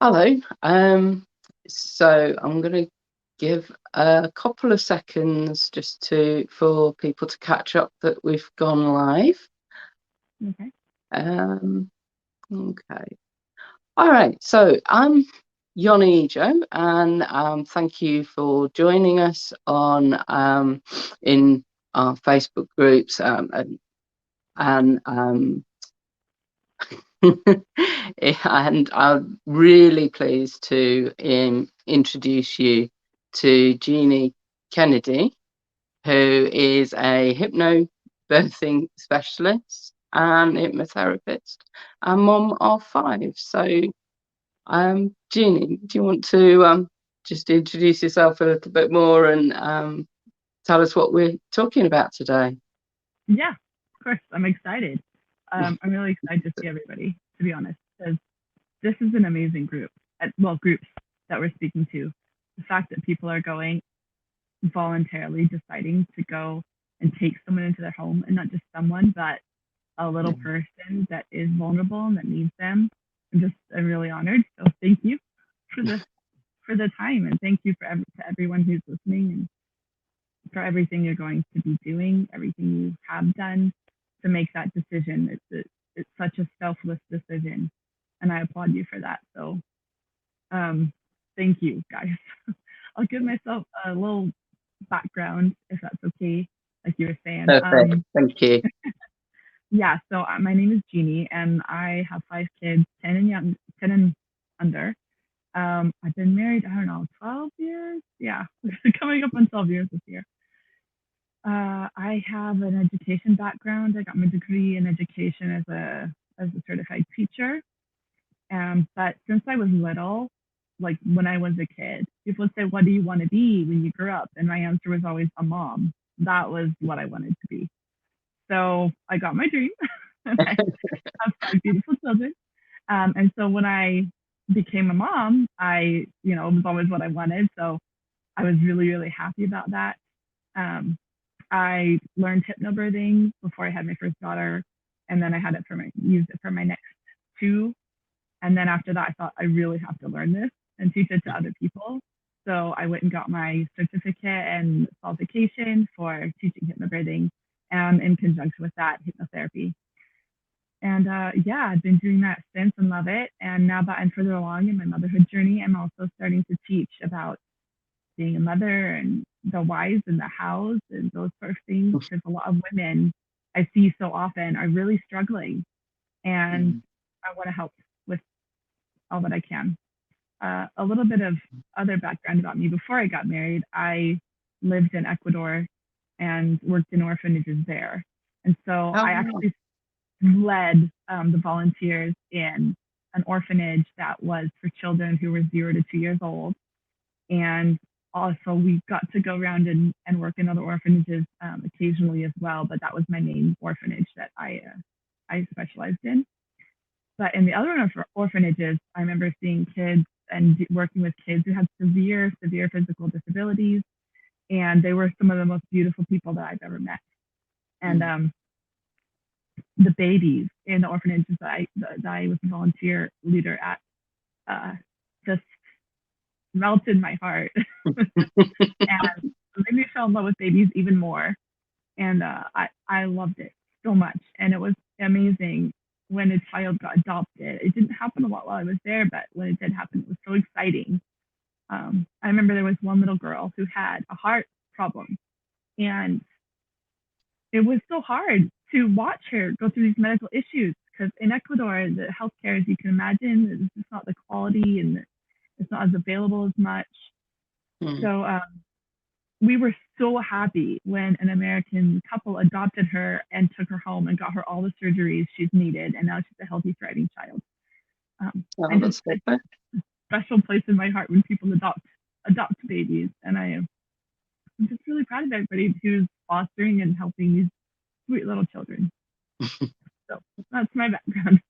Hello. So I'm going to give a couple of seconds just for people to catch up that we've gone live. Okay. Okay. All right. So I'm Yoni Ejo, and thank you for joining us on in our Facebook groups and and I'm really pleased to introduce you to Jeanie Kennedy, who is a hypnobirthing specialist and hypnotherapist and mom of 5. So, Jeanie, do you want to just introduce yourself a little bit more and tell us what we're talking about today? Yeah, of course. I'm excited. I'm really excited to see everybody, to be honest, because this is an amazing group. Groups that we're speaking to. The fact that people are going voluntarily deciding to go and take someone into their home, and not just someone, but a little person that is vulnerable and that needs them. I'm really honored. So thank you for the time, and thank you to everyone who's listening, and for everything you're going to be doing, everything you have done to make that decision. It's such a selfless decision, and I applaud you for that. So, thank you, guys. I'll give myself a little background, if that's okay, like you were saying. Perfect. Thank you. Yeah. So my name is Jeanie, and I have 5 kids, 10 and under. I've been married, I don't know, 12 years. Yeah, coming up on 12 years this year. I have an education background. I got my degree in education as a certified teacher. But since I was little, like when I was a kid, people would say, "What do you want to be when you grow up?" And my answer was always a mom. That was what I wanted to be. So I got my dream. And I have 5 beautiful children. And so when I became a mom, it was always what I wanted. So I was really, really happy about that. Um, I learned hypnobirthing before I had my first daughter, and then I used it for my next 2. And then after that, I thought I really have to learn this and teach it to other people. So I went and got my certificate and qualification for teaching hypnobirthing, and in conjunction with that, hypnotherapy. And yeah, I've been doing that since and love it. And now that I'm further along in my motherhood journey, I'm also starting to teach about being a mother and the whys and the hows and those sort of things, because a lot of women I see so often are really struggling, and I want to help with all that I can. A little bit of other background about me: before I got married, I lived in Ecuador and worked in orphanages there. And so I actually led the volunteers in an orphanage that was for children who were 0 to 2 years old. And also, we got to go around and work in other orphanages occasionally as well, but that was my main orphanage that I specialized in. But in the other orphanages, I remember seeing kids and working with kids who had severe, severe physical disabilities, and they were some of the most beautiful people that I've ever met. And the babies in the orphanages that I was a volunteer leader at just melted my heart and made me fall in love with babies even more. And I loved it so much. And it was amazing when a child got adopted. It didn't happen a lot while I was there, but when it did happen, it was so exciting. I remember there was one little girl who had a heart problem, and it was so hard to watch her go through these medical issues, because in Ecuador, the healthcare, as you can imagine, is not the quality, and it's not as available as much. So we were so happy when an American couple adopted her and took her home and got her all the surgeries she's needed, and now she's a healthy, thriving child. And just a special place in my heart when people adopt babies, and I'm just really proud of everybody who's fostering and helping these sweet little children. So that's my background.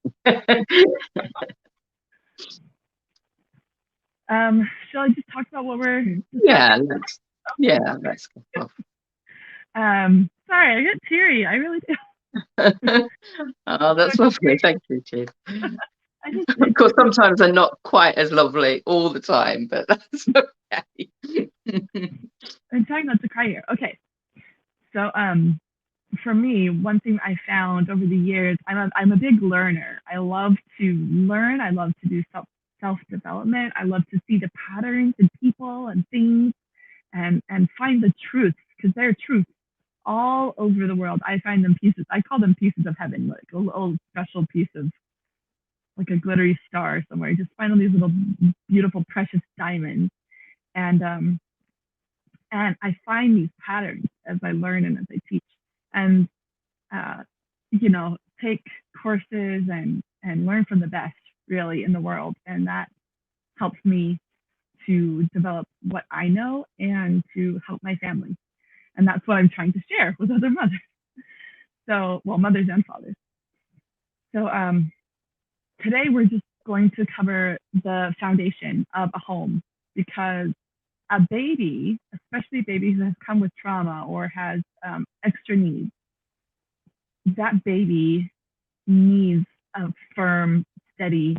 Shall I just talk about what we're discussing? Let's go. Sorry, I get teary. I really do. Oh, that's lovely. Thank you, Chief. I Of course, sometimes they're not quite as lovely all the time, but that's okay. I'm trying not to cry here. Okay. So for me, one thing I found over the years, I'm a big learner. I love to learn. I love to do self development. I love to see the patterns in people and things, and find the truths, because there are truths all over the world. I find them pieces. I call them pieces of heaven, like a little special piece of, like a glittery star somewhere. You just find all these little beautiful, precious diamonds, and I find these patterns as I learn and as I teach, and uh, take courses and learn from the best really in the world, and that helps me to develop what I know and to help my family, and that's what I'm trying to share with other mothers. So, well, mothers and fathers. So, today we're just going to cover the foundation of a home, because a baby, especially a baby who has come with trauma or has extra needs, that baby needs a firm, steady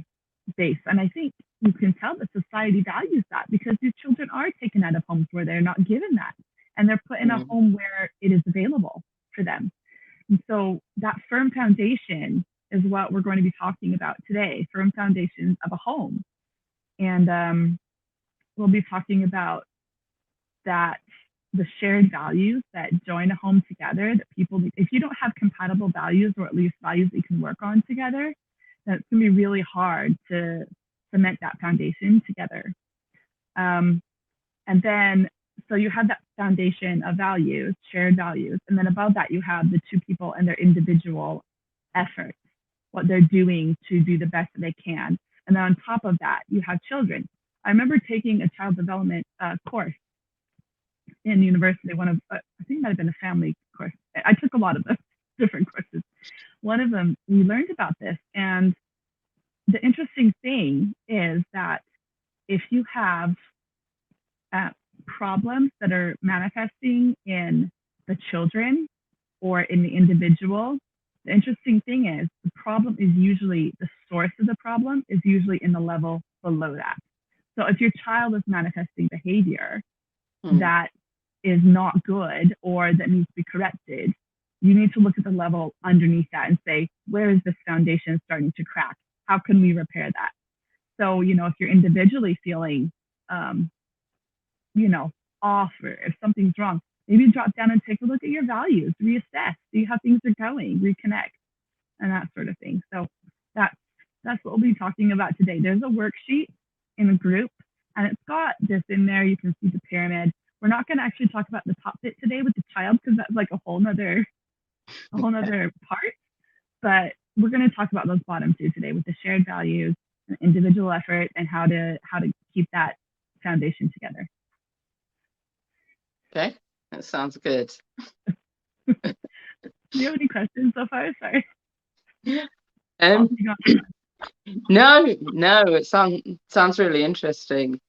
base. And I think you can tell that society values that, because these children are taken out of homes where they're not given that, and they're put in a home where it is available for them. And so that firm foundation is what we're going to be talking about today, firm foundations of a home. And we'll be talking about that, the shared values that join a home together, that people, if you don't have compatible values, or at least values that you can work on together, then it's going to be really hard to cement that foundation together. And then, so you have that foundation of values, shared values, and then above that, you have the two people and their individual efforts, what they're doing to do the best that they can. And then on top of that, you have children. I remember taking a child development course in university, one of, I think it might have been a family course. I took a lot of those different courses. One of them, we learned about this. And the interesting thing is that if you have problems that are manifesting in the children or in the individual, the interesting thing is the problem is usually, the source of the problem is usually in the level below that. So if your child is manifesting behavior that is not good or that needs to be corrected, you need to look at the level underneath that and say, where is this foundation starting to crack? How can we repair that? So, if you're individually feeling, off, or if something's wrong, maybe drop down and take a look at your values, reassess, see how things are going, reconnect, and that sort of thing. So that's what we'll be talking about today. There's a worksheet in a group, and it's got this in there. You can see the pyramid. We're not going to actually talk about the top bit today with the child, because that's like a whole nother part. But we're going to talk about those bottom two today, with the shared values, and individual effort, and how to keep that foundation together. Okay, that sounds good. Do you have any questions so far? Sorry. No, it sounds really interesting.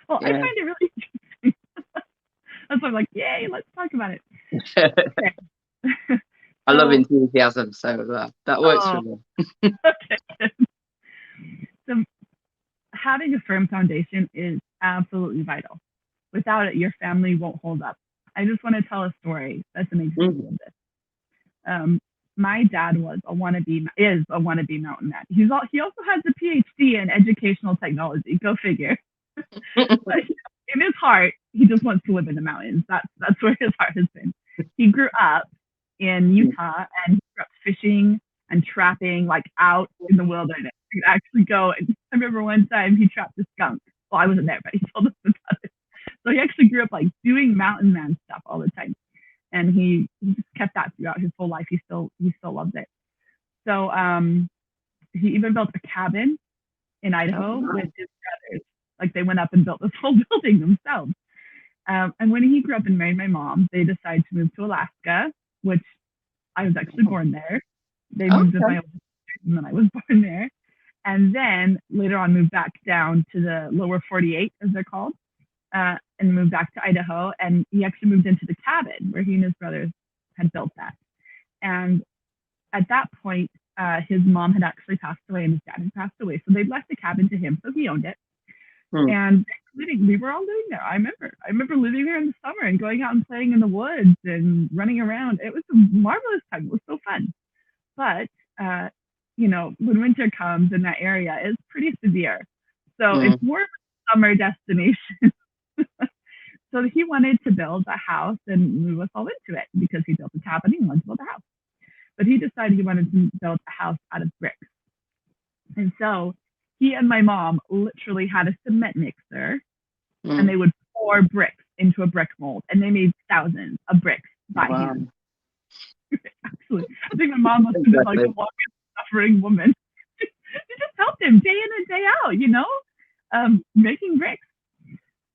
Well, yeah. I find it really interesting. That's why I'm like, yay, let's talk about it. Okay. I love enthusiasm, so that works for me. Okay. So having a firm foundation is absolutely vital. Without it, your family won't hold up. I just want to tell a story that's an example of this. My dad is a wannabe mountain man. He also has a PhD in educational technology. Go figure. But in his heart, he just wants to live in the mountains. That's where his heart has been. He grew up in Utah, and he grew up fishing and trapping, like out in the wilderness. He'd actually go, and I remember one time he trapped a skunk. Well, I wasn't there, but he told us about it. So he actually grew up like doing mountain man stuff all the time, and he just kept that throughout his whole life. He still loves it. So he even built a cabin in Idaho with his brothers. Like, they went up and built this whole building themselves. And when he grew up and married my mom, they decided to move to Alaska, which I was actually born there. They moved with my older sister, and then I was born there. And then later on moved back down to the lower 48, as they're called, and moved back to Idaho. And he actually moved into the cabin where he and his brothers had built that. And at that point, his mom had actually passed away and his dad had passed away. So they'd left the cabin to him, so he owned it. Mm. And we were all living there. I remember living there in the summer and going out and playing in the woods and running around. It was a marvelous time. It was so fun. But when winter comes in that area, it's pretty severe. So it's more of a summer destination. So he wanted to build a house and move us all into it because he built a cabin and he wanted to build a house. But he decided he wanted to build a house out of bricks. And so he and my mom literally had a cement mixer and they would pour bricks into a brick mold and they made thousands of bricks by hand. Actually, I think my mom must have been like a longest suffering woman. She just helped him day in and day out, making bricks.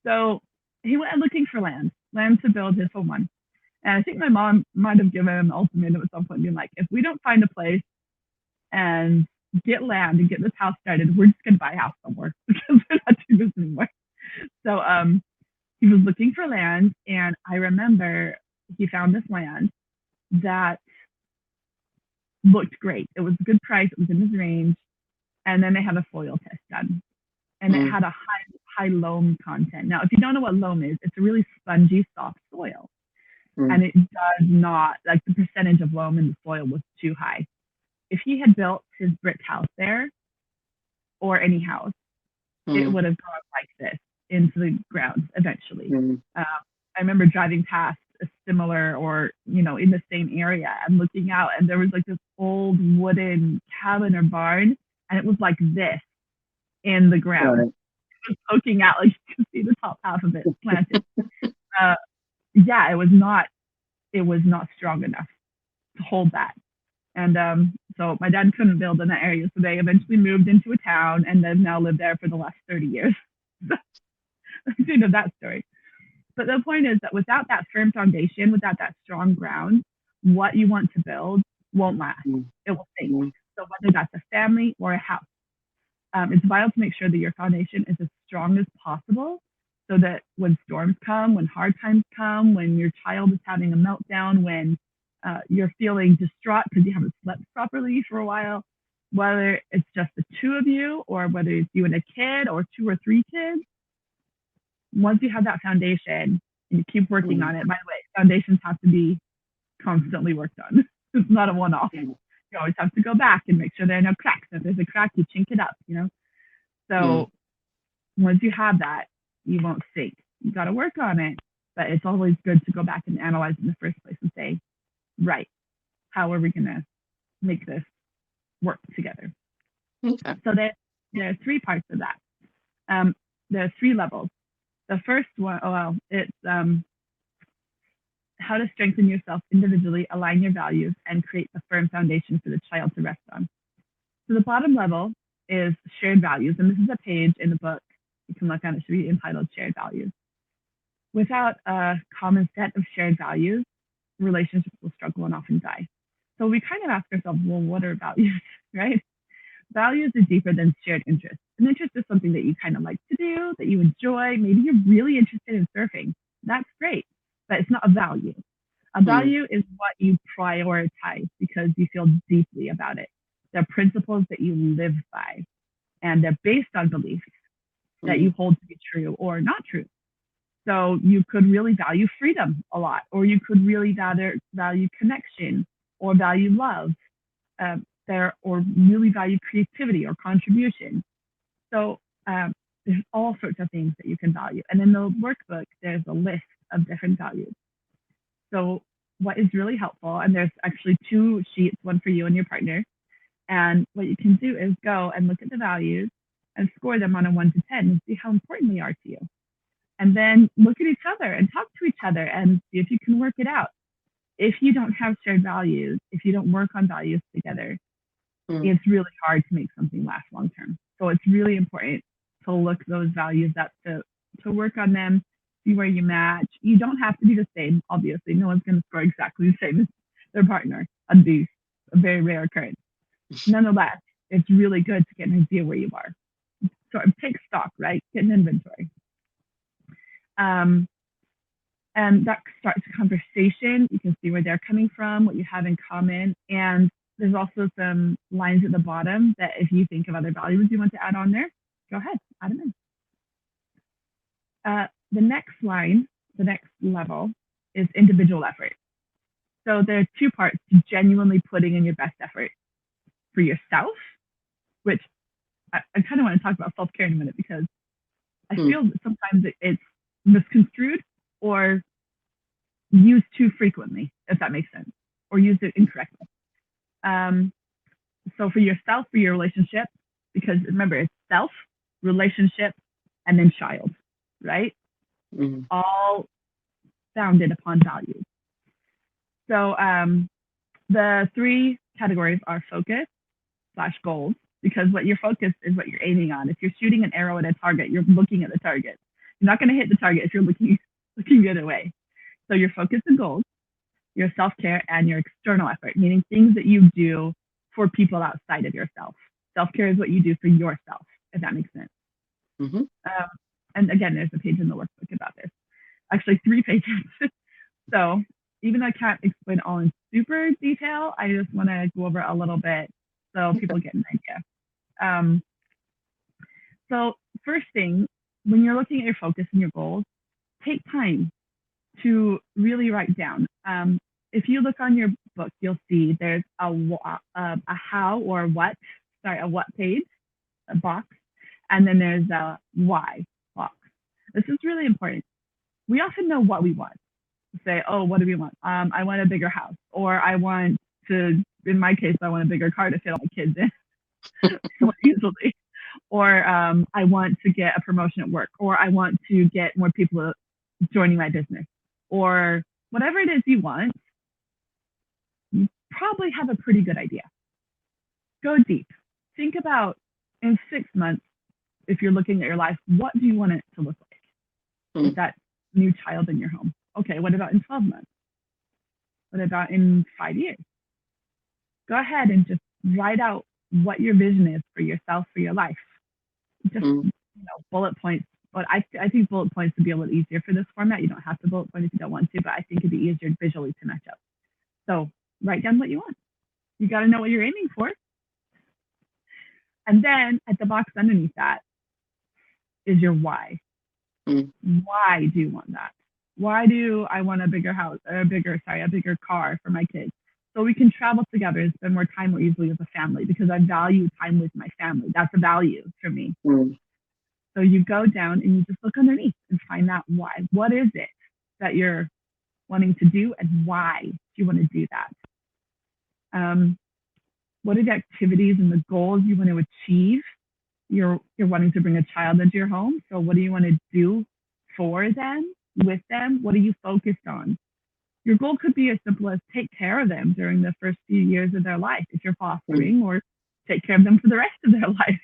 So he went looking for land to build his home on. And I think my mom might have given him an ultimatum at some point, being like, if we don't find a place and get land and get this house started, we're just going to buy a house somewhere because we're not doing this anymore. So he was looking for land, and I remember he found this land that looked great. It was a good price. It was in his range. And then they had a soil test done, and it had a high loam content. Now, if you don't know what loam is, it's a really spongy, soft soil. And it does not, like the percentage of loam in the soil was too high. If he had built his brick house there, or any house, it would have gone like this into the ground eventually. I remember driving past a similar or, in the same area and looking out, and there was like this old wooden cabin or barn, and it was like this in the ground. Right. It was poking out, like you could see the top half of it planted. It was not strong enough to hold that. And so my dad couldn't build in that area. So they eventually moved into a town, and they've now lived there for the last 30 years. So you know that story. But the point is that without that firm foundation, without that strong ground, what you want to build won't last. It will sink. So whether that's a family or a house, it's vital to make sure that your foundation is as strong as possible, so that when storms come, when hard times come, when your child is having a meltdown, when you're feeling distraught because you haven't slept properly for a while, whether it's just the two of you or whether it's you and a kid or 2 or 3 kids, once you have that foundation and you keep working on it, by the way, foundations have to be constantly worked on. It's not a one-off. You always have to go back and make sure there are no cracks. If there's a crack, you chink it up, So once you have that, you won't sink. You got to work on it, but it's always good to go back and analyze in the first place and say, right, how are we going to make this work together? Okay. So there are 3 parts of that. There are 3 levels. The first one, it's how to strengthen yourself individually, align your values, and create a firm foundation for the child to rest on. So the bottom level is shared values, and this is a page in the book. You can look on it. It should be entitled Shared Values. Without a common set of shared values, relationships will struggle and often die. So we kind of ask ourselves, well, what are values, right? Values are deeper than shared interests. An interest is something that you kind of like to do, that you enjoy. Maybe you're really interested in surfing. That's great, but it's not a value. A value is what you prioritize because you feel deeply about it. They're principles that you live by, and they're based on beliefs that you hold to be true or not true. So you could really value freedom a lot, or you could really value connection or value love, or really value creativity or contribution. So there's all sorts of things that you can value. And in the workbook, there's a list of different values. So what is really helpful, and there's actually 2 sheets, one for you and your partner. And what you can do is go and look at the values and score them on a 1 to 10 and see how important they are to you. And then look at each other and talk to each other and see if you can work it out. If you don't have shared values, if you don't work on values together, it's really hard to make something last long term. So it's really important to look those values up, to work on them, see where you match. You don't have to be the same, obviously. No one's going to score exactly the same as their partner. That'd be a very rare occurrence. Nonetheless, it's really good to get an idea where you are. Sort of take stock, right? Get an inventory. And that starts a conversation. You can see where they're coming from, what you have in common, and There's also some lines at the bottom that if you think of other values you want to add on there, go ahead, add them in. The next line, the next level is individual effort. So there are two parts to genuinely putting in your best effort for yourself, which I kind of want to talk about self-care in a minute because I feel that sometimes it's misconstrued or used too frequently, if that makes sense, or used it incorrectly. So for yourself, for your relationship, because remember, it's self, relationship, and then child, right? All founded upon values. So the three categories are focus / goals, because what you're focused is what you're aiming on. If you're shooting an arrow at a target, you're looking at the target. You're not going to hit the target if you're looking the other way. So your focus and goals, your self-care, and your external effort, meaning things that you do for people outside of yourself. Self-care is what you do for yourself, if that makes sense. And again, there's a page in the workbook about this. Actually, 3 pages. So even though I can't explain all in super detail, I just want to go over a little bit so people get an idea. So first thing, when you're looking at your focus and your goals, take time to really write down. If you look on your book, you'll see there's a how or a what page, a box, and then there's a why box. This is really important. We often know what we want. Say, oh, what do we want? I want a bigger house, or I want to, in my case, I want a bigger car to fit all my kids in more easily. Or I want to get a promotion at work, or I want to get more people joining my business, or whatever it is you want, you probably have a pretty good idea. Go deep. Think about in 6 months, if you're looking at your life, what do you want it to look like with that new child in your home? Okay, what about in 12 months? What about in 5 years? Go ahead and just write out what your vision is for yourself, for your life. Just bullet points. But I think bullet points would be a little easier for this format. You don't have to bullet point if you don't want to, but I think it'd be easier visually to match up. So write down what you want. You got to know what you're aiming for. And then at the box underneath that is your why. Why do you want that? Why do I want a bigger house, a bigger car for my kids? So we can travel together and spend more time more easily as a family, because I value time with my family. That's a value for me. So you go down and you just look underneath and find out why. What is it that you're wanting to do, and why do you want to do that? What are the activities and the goals you want to achieve? You're wanting to bring a child into your home. So what do you want to do for them, with them? What are you focused on? Your goal could be as simple as take care of them during the first few years of their life if you're fostering, or take care of them for the rest of their life,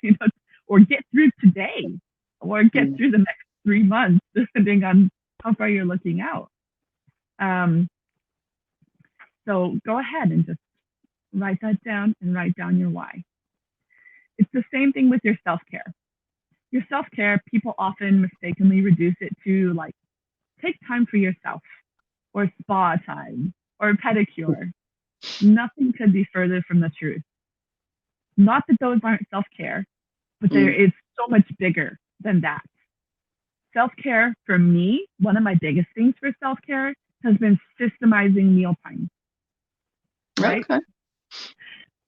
or get through today, or get through the next 3 months, depending on how far you're looking out. So go ahead and just write that down and write down your why. It's the same thing with your self-care. Your self-care, people often mistakenly reduce it to like, take time for yourself, or spa time, or pedicure. Nothing could be further from the truth. Not that those aren't self-care, but there is so much bigger than that. Self-care, for me, one of my biggest things for self-care has been systemizing mealtime. Right? Okay.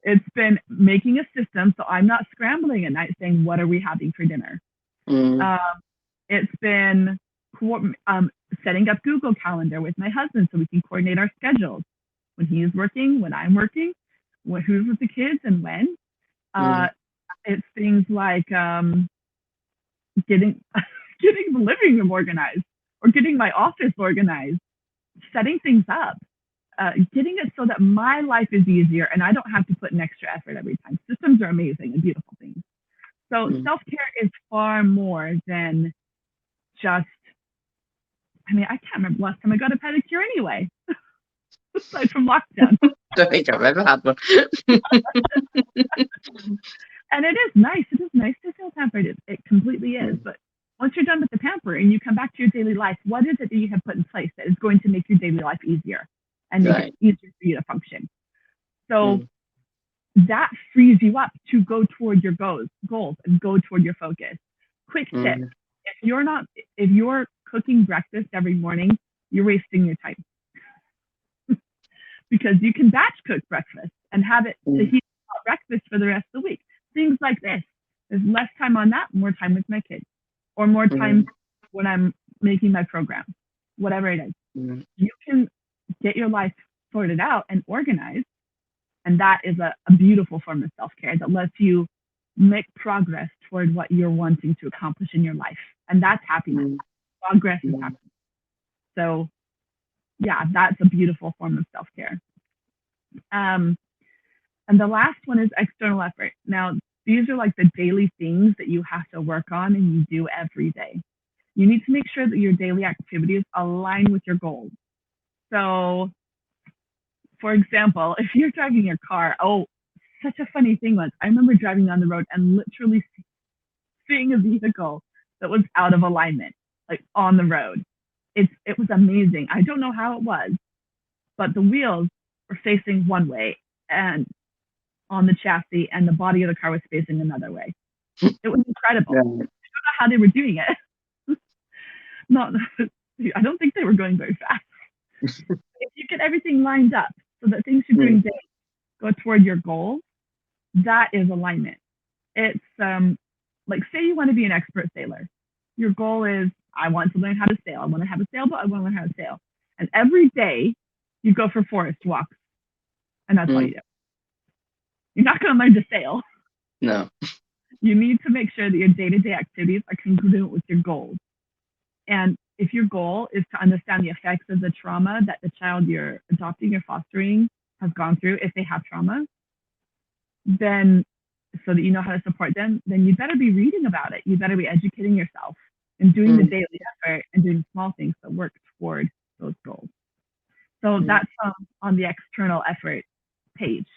It's been making a system so I'm not scrambling at night saying, what are we having for dinner? It's been setting up Google Calendar with my husband so we can coordinate our schedules. When he is working, when I'm working, who's with the kids and when. It's things like getting the living room organized, or getting my office organized, setting things up. Getting it so that my life is easier and I don't have to put an extra effort every time. Systems are amazing and beautiful things. So self-care is far more than just, I can't remember last time I got a pedicure anyway, aside from lockdown. Don't think I've ever had one. And it is nice. It is nice to feel pampered. It completely is. But once you're done with the pamper and you come back to your daily life, what is it that you have put in place that is going to make your daily life easier? And make it easier for you to function. So that frees you up to go toward your goals and go toward your focus. Quick tip: mm, if you're cooking breakfast every morning, you're wasting your time because you can batch cook breakfast and have it to mm, heat up breakfast for the rest of the week. Things like this. There's less time on that, more time with my kids, or more time mm, when I'm making my program, whatever it is. mm, You can get your life sorted out and organized. And that is a beautiful form of self care that lets you make progress toward what you're wanting to accomplish in your life. And that's happiness. mm, Progress is mm, happiness. So, yeah, that's a beautiful form of self care. Um, and the last one is external effort. Now, these are like the daily things that you have to work on and you do every day. You need to make sure that your daily activities align with your goals. So, for example, if you're driving your car, oh, such a funny thing was I remember driving down the road and literally seeing a vehicle that was out of alignment, like on the road. It was amazing. I don't know how it was, but the wheels were facing one way and on the chassis, and the body of the car was facing another way. It was incredible. I don't yeah, know how they were doing it. Not, I don't think they were going very fast. If you get everything lined up so that things you're doing mm, daily go toward your goals, that is alignment. It's like say you want to be an expert sailor. Your goal is I want to learn how to sail. I want to have a sailboat. I want to learn how to sail. And every day you go for forest walks, and that's all you mm, do. You're not going to learn to sail. no, You need to make sure that your day-to-day activities are congruent with your goals. And if your goal is to understand the effects of the trauma that the child you're adopting or fostering has gone through, if they have trauma, then so that you know how to support them, then you better be reading about it. You better be educating yourself and doing the mm, daily effort and doing small things that work toward those goals. So mm, that's on the external effort page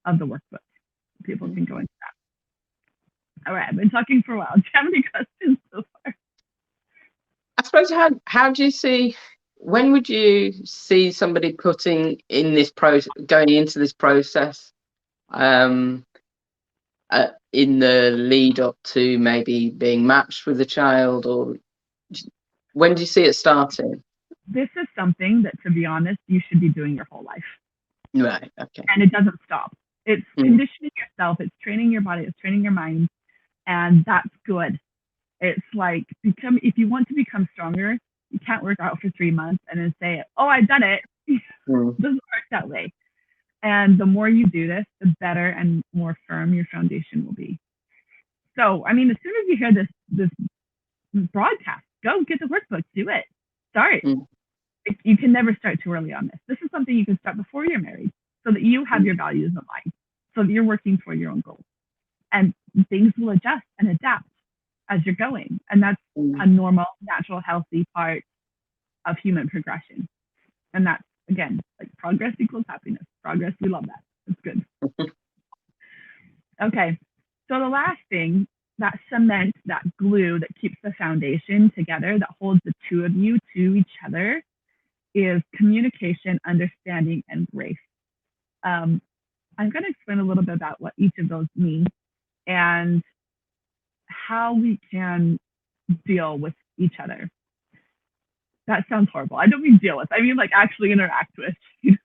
of the workbook. People mm. can go into that. All right, I've been talking for a while. Do you have any questions so far? I suppose how do you see when would you see somebody putting in this process going into this process um in the lead up to maybe being matched with a child, or when do you see it starting? This is something that, to be honest, you should be doing your whole life. Right, okay. And it doesn't stop. It's Mm, conditioning yourself, it's training your body, it's training your mind, and that's good. It's like if you want to become stronger, you can't work out for 3 months and then say, "Oh, I've done it." It mm, doesn't work that way. And the more you do this, the better and more firm your foundation will be. So, I mean, as soon as you hear this broadcast, go get the workbook, do it, start. mm, You can never start too early on this. This is something you can start before you're married, so that you have mm, your values in line, so that you're working toward your own goals, and things will adjust and adapt as you're going. And that's mm, a normal, natural, healthy part of human progression. And that's, again, like progress equals happiness. Progress, we love that. It's good. Okay. So the last thing, that cement, that glue that keeps the foundation together, that holds the two of you to each other, is communication, understanding, and grace. Um, I'm going to explain a little bit about what each of those mean and how we can deal with each other. That sounds horrible. I don't mean deal with. I mean like actually interact with, be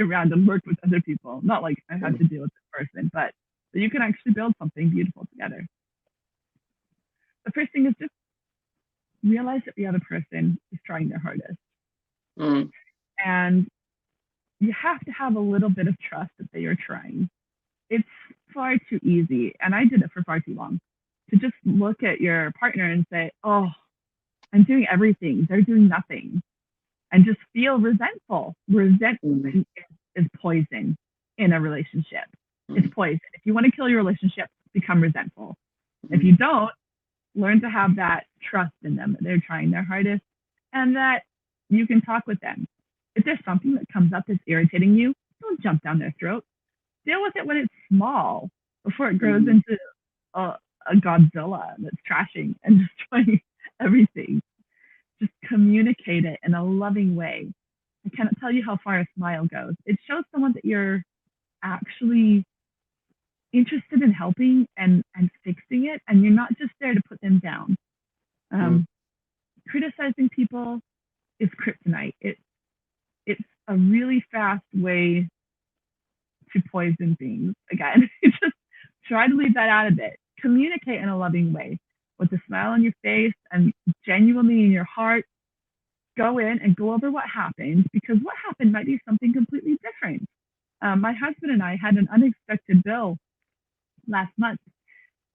around and work with other people. Not like I have mm, to deal with this person, but you can actually build something beautiful together. The first thing is just realize that the other person is trying their hardest. mm, And you have to have a little bit of trust that they are trying. It's far too easy, and I did it for far too long, to just look at your partner and say, "Oh, I'm doing everything. They're doing nothing." And just feel resentful. mm, Resentment is poison in a relationship. It's mm, poison. If you want to kill your relationship, become resentful. If mm, you don't, learn to have that trust in them that they're trying their hardest and that you can talk with them. If there's something that comes up that's irritating you, don't jump down their throat. Deal with it when it's small before it grows mm, into a Godzilla that's trashing and destroying everything. Just communicate it in a loving way. I cannot tell you how far a smile goes. It shows someone that you're actually interested in helping and fixing it, and you're not just there to put them down. mm, Criticizing people is kryptonite. It's a really fast way to poison things. Again, just try to leave that out of it. Communicate in a loving way with a smile on your face and genuinely in your heart. Go in and go over what happened, because what happened might be something completely different. My husband and I had an unexpected bill last month,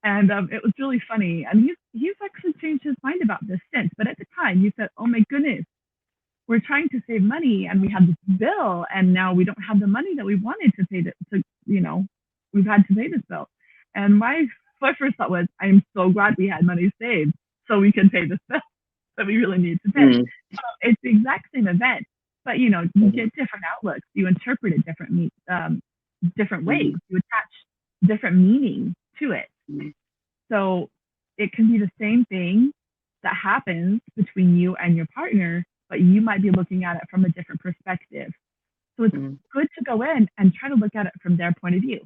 and it was really funny. And he's actually changed his mind about this since. But at the time, he said, "Oh my goodness, we're trying to save money, and we have this bill, and now we don't have the money that we wanted to pay. We've had to pay this bill." And my first thought was, "I am so glad we had money saved so we can pay this bill that we really need to pay." mm, So it's the exact same event, but you get different outlooks. You interpret it different ways. mm, You attach different meaning to it. mm, So it can be the same thing that happens between you and your partner, but you might be looking at it from a different perspective. So it's mm, good to go in and try to look at it from their point of view.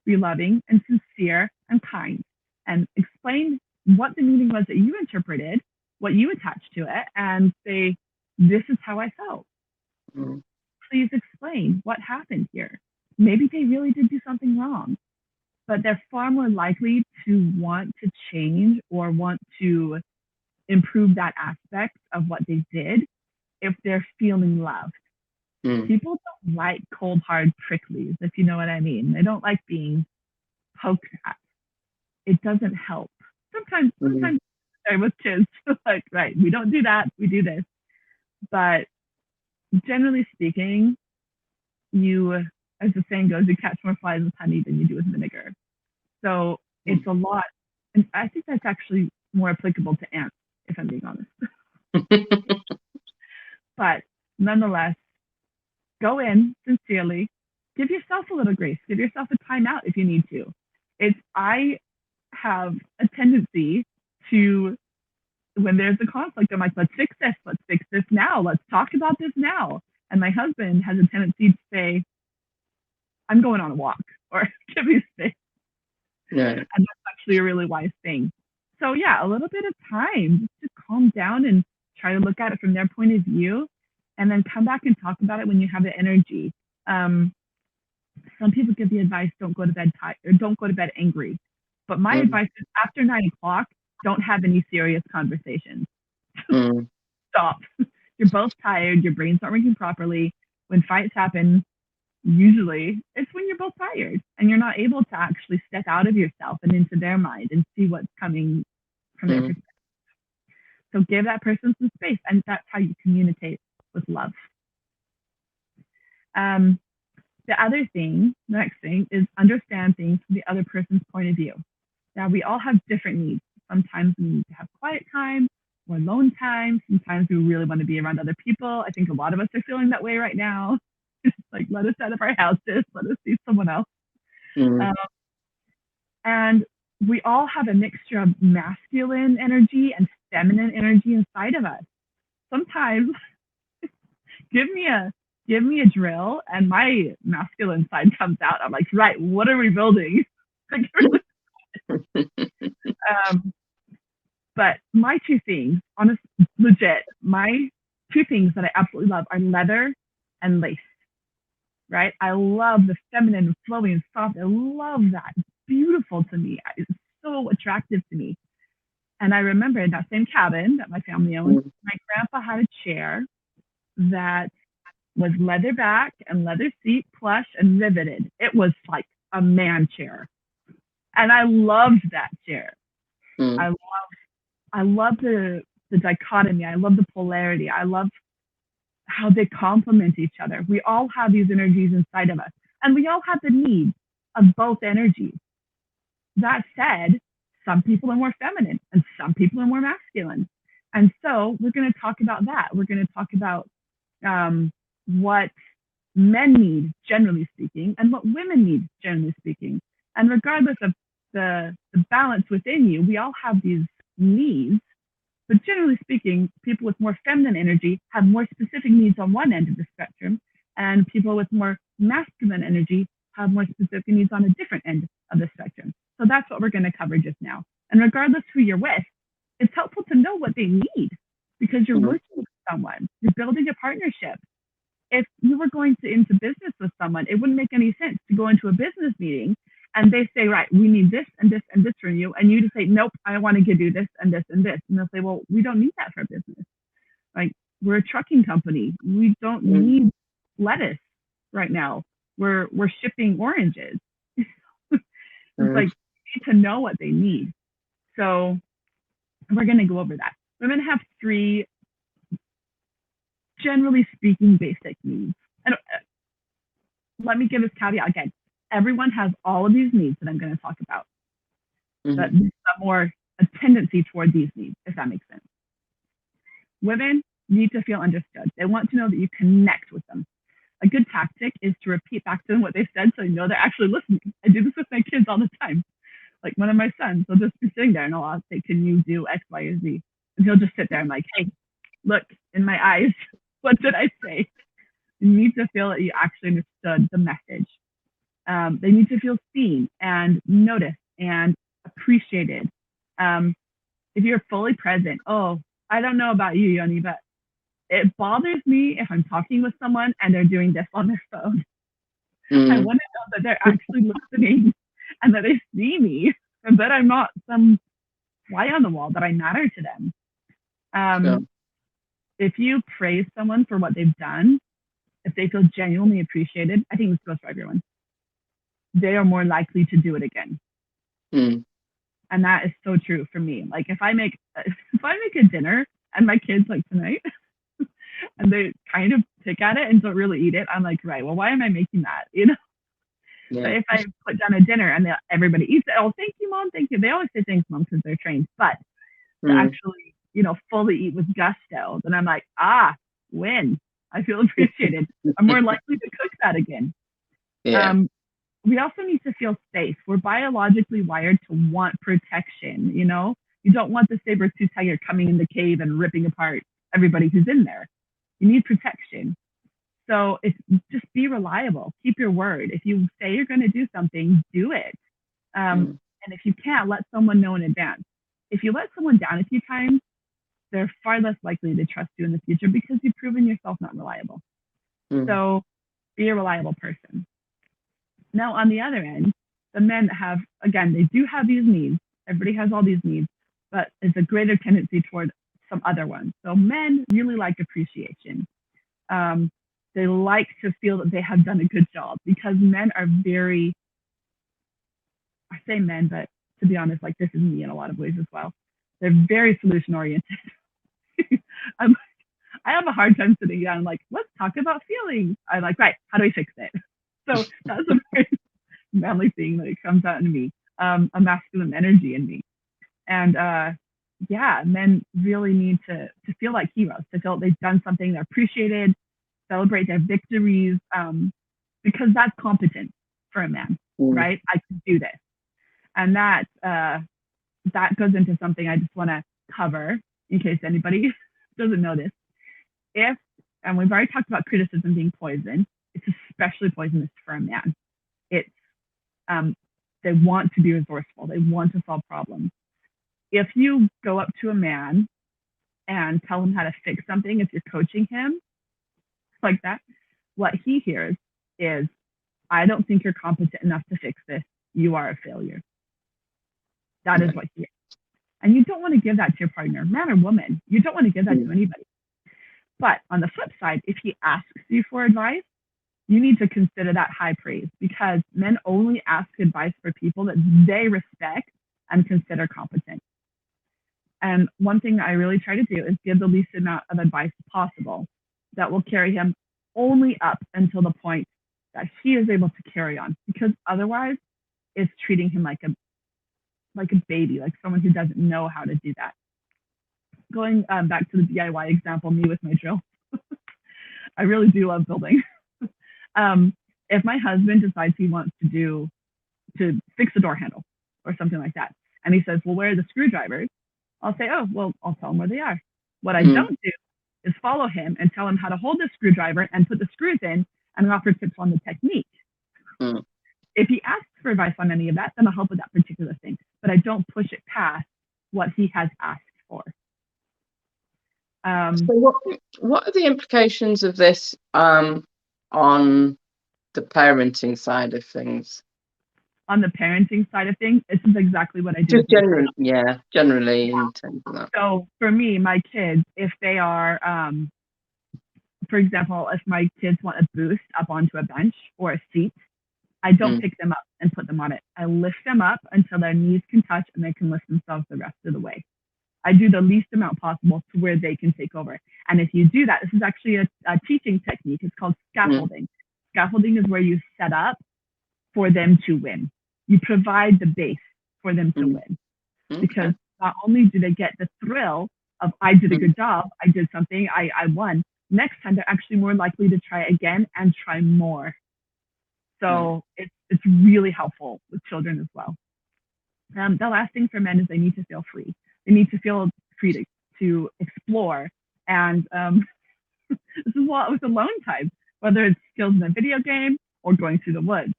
Be loving and sincere and kind, and explain what the meaning was that you interpreted, what you attached to it, and say, "This is how I felt. mm, Please explain what happened here." Maybe they really did do something wrong, but they're far more likely to want to change or want to improve that aspect of what they did if they're feeling loved. mm, People don't like cold, hard pricklies, if you know what I mean. They don't like being poked at. It doesn't help. mm, Sometimes with kids, like, right, we don't do that, we do this. But generally speaking, you, as the saying goes, you catch more flies with honey than you do with vinegar. So it's a lot. And I think that's actually more applicable to ants, if I'm being honest. But nonetheless, go in sincerely, give yourself a little grace, give yourself a timeout if you need to. I have a tendency to, when there's a conflict, I'm like, let's fix this now, let's talk about this now. And my husband has a tendency to say, "I'm going on a walk," or "Give me space." yeah, And that's actually a really wise thing. So yeah, a little bit of time just to calm down and try to look at it from their point of view, and then come back and talk about it when you have the energy. Um, some people give the advice, don't go to bed tired, or don't go to bed angry. But my mm, advice is, after 9 o'clock, don't have any serious conversations. mm, Stop. You're both tired, your brain's not working properly. When fights happen, usually it's when you're both tired and you're not able to actually step out of yourself and into their mind and see what's coming from their mm, perspective. So give that person some space, and that's how you communicate with love. Um, the next thing is understand things from the other person's point of view. Now, we all have different needs. Sometimes we need to have quiet time or alone time. Sometimes we really want to be around other people. I think a lot of us are feeling that way right now. Like, let us out of our houses, let us see someone else. mm, Um, and we all have a mixture of masculine energy and feminine energy inside of us. Sometimes give me a drill and my masculine side comes out. I'm like, right, what are we building? um, but my two things, honest, legit, my two things that I absolutely love are leather and lace. Right? I love the feminine, flowy, and soft. I love that. It's beautiful to me. It's so attractive to me. And I remember in that same cabin that my family owned, mm, my grandpa had a chair that was leather back and leather seat, plush, and riveted. It was like a man chair. And I loved that chair. I mm, love I love the dichotomy. I love the polarity. I love how they complement each other. We all have these energies inside of us, and we all have the need of both energies. That said, some people are more feminine and some people are more masculine. And so we're going to talk about that. We're going to talk about what men need, generally speaking, and what women need, generally speaking. And regardless of the balance within you, we all have these needs. But generally speaking, people with more feminine energy have more specific needs on one end of the spectrum, and people with more masculine energy have more specific needs on a different end of the spectrum. So that's what we're going to cover just now. And regardless who you're with, it's helpful to know what they need because you're working with someone, you're building a partnership. If you were going into business with someone, it wouldn't make any sense to go into a business meeting and they say, right, we need this and this and this from you. And you just say, nope, I want to give you this and this and this. And they'll say, well, we don't need that for business. Like, we're a trucking company. We don't need lettuce right now. We're shipping oranges. It's like, you need to know what they need. So we're going to go over that. Women have 3, generally speaking, basic needs. And let me give this caveat again. Everyone has all of these needs that I'm going to talk about. But there's a tendency toward these needs, if that makes sense. Women need to feel understood. They want to know that you connect with them. A good tactic is to repeat back to them what they said so you know they're actually listening. I do this with my kids all the time. Like, one of my sons will just be sitting there and I'll say, can you do X, Y, or Z? And he'll just sit there and like, hey, look in my eyes. What did I say? You need to feel that you actually understood the message. They need to feel seen and noticed and appreciated. If you're fully present, I don't know about you, Yoni, but it bothers me if I'm talking with someone and they're doing this on their phone. I want to know that they're actually listening and that they see me and that I'm not some fly on the wall, that I matter to them. If you praise someone for what they've done, if they feel genuinely appreciated, I think this goes for everyone. They are more likely to do it again. And that is so true for me. Like, if I make a dinner and my kids, like tonight, and they kind of pick at it and don't really eat it, I'm like, right, well, why am I making that? You know? Yeah. But if I put down a dinner and everybody eats it, oh, thank you, Mom, thank you. They always say thanks, Mom, because they're trained. But to actually, fully eat with gusto, then I'm like, win. I feel appreciated. I'm more likely to cook that again. Yeah. We also need to feel safe. We're biologically wired to want protection, you know? You don't want the saber-tooth tiger coming in the cave and ripping apart everybody who's in there. You need protection. So just be reliable. Keep your word. If you say you're going to do something, do it. And if you can't, let someone know in advance. If you let someone down a few times, they're far less likely to trust you in the future because you've proven yourself not reliable. So be a reliable person. Now, on the other end, the men have, again, they do have these needs. Everybody has all these needs, but there's a greater tendency toward some other ones. So men really like appreciation. They like to feel that they have done a good job because men are very, I say men, but to be honest, like, this is me in a lot of ways as well. They're very solution oriented. I have a hard time sitting down like, let's talk about feelings. I'm like, right, how do we fix it? So that's a very manly thing that comes out in me, a masculine energy in me. And men really need to feel like heroes, to feel they've done something, they're appreciated, celebrate their victories, because that's competence for a man, right? I can do this. And that goes into something I just want to cover in case anybody doesn't know this. And we've already talked about criticism being poison, it's especially poisonous for a man. It's they want to be resourceful, they want to solve problems. If you go up to a man and tell him how to fix something, if you're coaching him like that, what he hears is, I don't think you're competent enough to fix this. You are a failure. That is what he hears. And you don't want to give that to your partner, man or woman. You don't want to give that to anybody. But on the flip side, if he asks you for advice, you need to consider that high praise, because men only ask advice for people that they respect and consider competent. And one thing that I really try to do is give the least amount of advice possible that will carry him only up until the point that he is able to carry on, because otherwise it's treating him like a baby, like someone who doesn't know how to do that. Going back to the DIY example, me with my drill, I really do love building. If my husband decides he wants to fix a door handle or something like that, and he says, well, where are the screwdrivers? I'll say, oh, well, I'll tell him where they are. What I don't do is follow him and tell him how to hold the screwdriver and put the screws in and offer tips on the technique. If he asks for advice on any of that, then I'll help with that particular thing. But I don't push it past what he has asked for. So what are the implications of this on the parenting side of things? On the parenting side of things, this is exactly what I do. Just generally in terms of that. So for me, my kids, if they are, for example, if my kids want a boost up onto a bench or a seat, I don't pick them up and put them on it. I lift them up until their knees can touch and they can lift themselves the rest of the way. I do the least amount possible to where they can take over. And if you do that, this is actually a teaching technique. It's called scaffolding. Scaffolding is where you set up for them to win. You provide the base for them to win. Because not only do they get the thrill of, I did a good job, I did something, I won. Next time, they're actually more likely to try again and try more. So it's really helpful with children as well. The last thing for men is they need to feel free. They need to feel free to explore. And this is what with alone time, whether it's skills in a video game or going through the woods.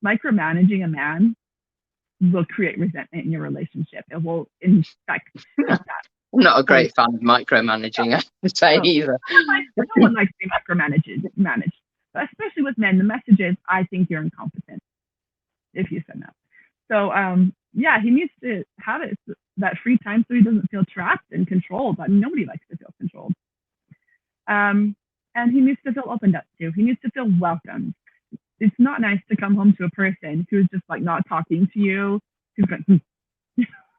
Micromanaging a man will create resentment in your relationship. It will infect that. I'm not a great fan of micromanaging, I would say, either. No one likes to be managed. But especially with men, the message is, I think you're incompetent if you say no. So, he needs to have that free time so he doesn't feel trapped and controlled. But nobody likes to feel controlled. And he needs to feel opened up too. He needs to feel welcomed. It's not nice to come home to a person who's just like not talking to you, who's like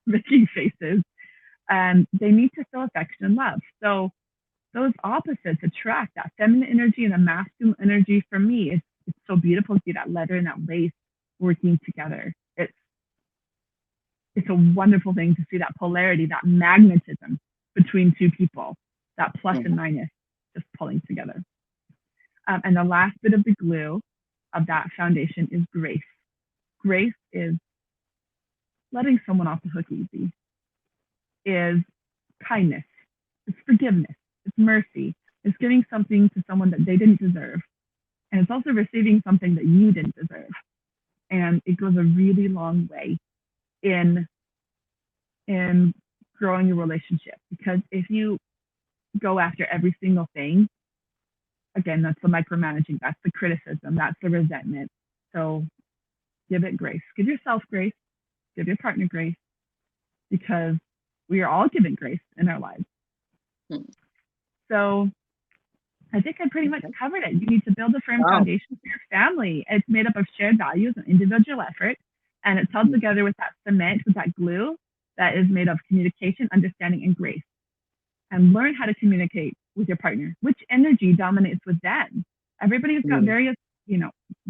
making faces. And they need to feel affection and love. So those opposites attract. That feminine energy and the masculine energy, for me, it's so beautiful to see that leather and that lace working together. It's a wonderful thing to see that polarity, that magnetism between two people, that plus and minus just pulling together. And the last bit of the glue of that foundation is grace. Grace is letting someone off the hook easy, is kindness, it's forgiveness, it's mercy, it's giving something to someone that they didn't deserve. And it's also receiving something that you didn't deserve. And it goes a really long way in growing a relationship. Because if you go after every single thing, again, that's the micromanaging, that's the criticism, that's the resentment. So give it grace. Give yourself grace, give your partner grace, because we are all given grace in our lives. So I think I pretty much covered it. You need to build a firm foundation for your family. It's made up of shared values and individual effort, and it's held together with that cement, with that glue that is made of communication, understanding, and grace. And learn how to communicate with your partner. Which energy dominates with them? Everybody's got various,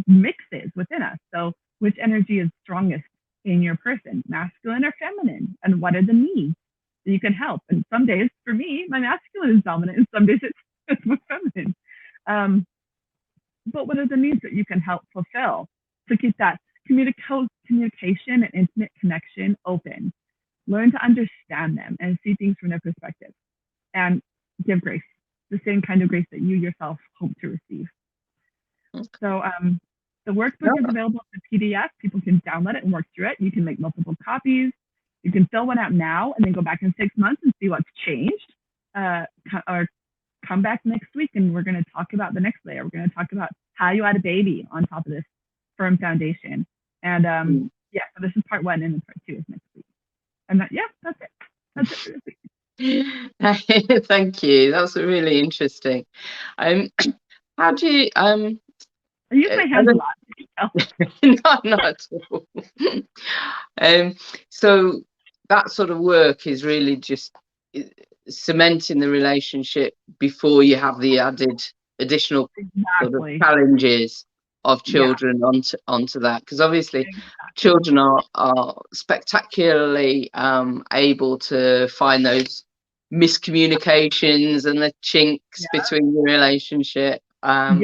mixes within us. So which energy is strongest in your person, masculine or feminine? And what are the needs that you can help? And some days, for me, my masculine is dominant, and some days it's more feminine. But what are the needs that you can help fulfill to keep that communication and intimate connection open? Learn to understand them and see things from their perspective, and give grace, the same kind of grace that you yourself hope to receive. So the workbook is available as a PDF. People can download it and work through it. You can make multiple copies. You can fill one out now and then go back in 6 months and see what's changed. Or come back next week and we're going to talk about the next layer. We're going to talk about how you add a baby on top of this firm foundation. And so this is part 1, and then part 2 is next week. And that's it. That's it for this week. Thank you. That's really interesting. How do you I use my hands a lot. No, not at all. So that sort of work is really just cementing the relationship before you have the additional sort of challenges of children onto that, because obviously children are spectacularly able to find those miscommunications and the chinks between the relationship. A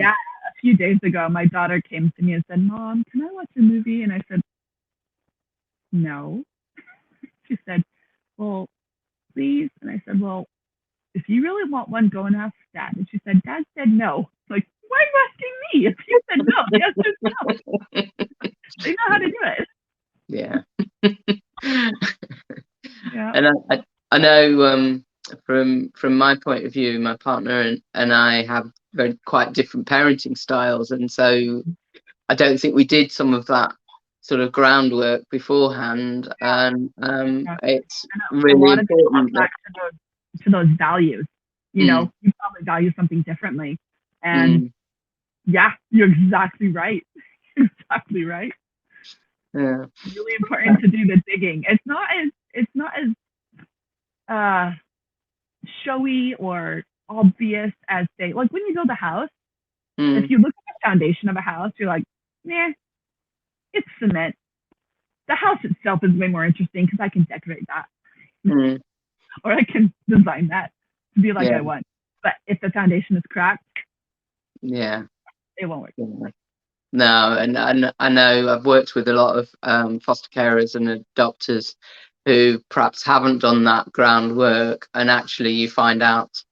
few days ago, my daughter came to me and said, "Mom, can I watch a movie?" And I said, "No." She said, "Well, please." And I said, "Well, if you really want one, go and ask Dad." And she said, "Dad said no." Like, why are you asking me? If you said no, the answer is no. They know how to do it. Yeah. Yeah. And I know from my point of view, my partner and I have quite different parenting styles, and so I don't think we did some of that sort of groundwork beforehand, and Yeah. it's A really lot of it comes important that back to those values. You know, you probably value something differently. And yeah, you're exactly right. Exactly right. yeah. Really important to do the digging. It's not as showy or obvious as, say, like when you build a house, if you look at the foundation of a house, you're like, nah, it's cement. The house itself is way more interesting because I can decorate that. Or I can design that to be like I want. But if the foundation is cracked, yeah, it won't work. yeah. No, and I know I've worked with a lot of foster carers and adopters who perhaps haven't done that groundwork, and actually you find out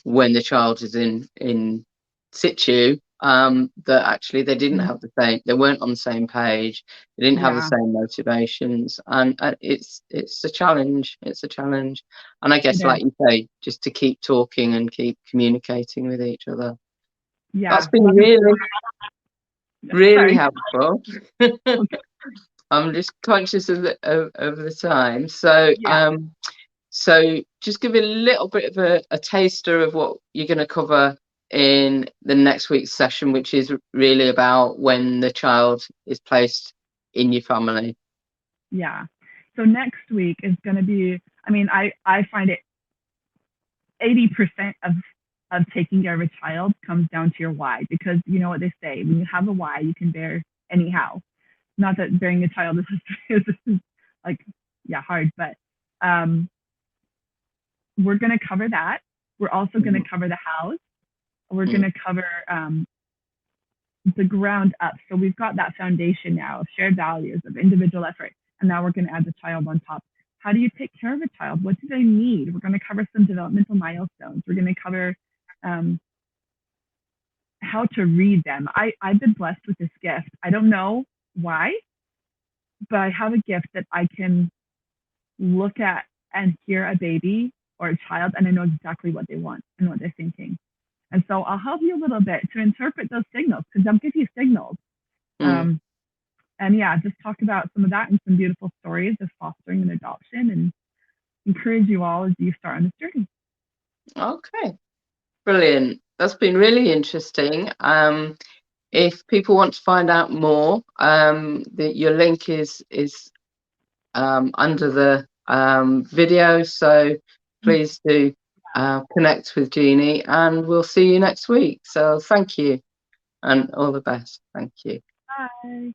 when the child is in situ that actually they didn't have they weren't on the same page, they didn't have the same motivations, and it's a challenge. It's a challenge, and I guess, like you say, just to keep talking and keep communicating with each other. Yeah, That's been really helpful. I'm just conscious of the time, so so just give a little bit of a taster of what you're going to cover in the next week's session, which is really about when the child is placed in your family. Yeah. So next week is going to be, I mean, I find it 80% of taking care of a child comes down to your why, because you know what they say, when you have a why, you can bear anyhow. Not that bearing a child is like, yeah, hard, but we're going to cover that. We're also going to cover the house. We're going to cover the ground up. So we've got that foundation now of shared values, of individual effort, and now we're going to add the child on top. How do you take care of a child? What do they need? We're going to cover some developmental milestones. We're going to cover how to read them. I've been blessed with this gift. I don't know why, but I have a gift that I can look at and hear a baby or a child, and I know exactly what they want and what they're thinking. And so I'll help you a little bit to interpret those signals, because I'll give you signals. And yeah, just talk about some of that and some beautiful stories of fostering and adoption, and encourage you all as you start on this journey. Okay, brilliant. That's been really interesting. If people want to find out more, your link is under the video, so please do connect with Jeanie, and we'll see you next week. So thank you, and all the best. Thank you. Bye.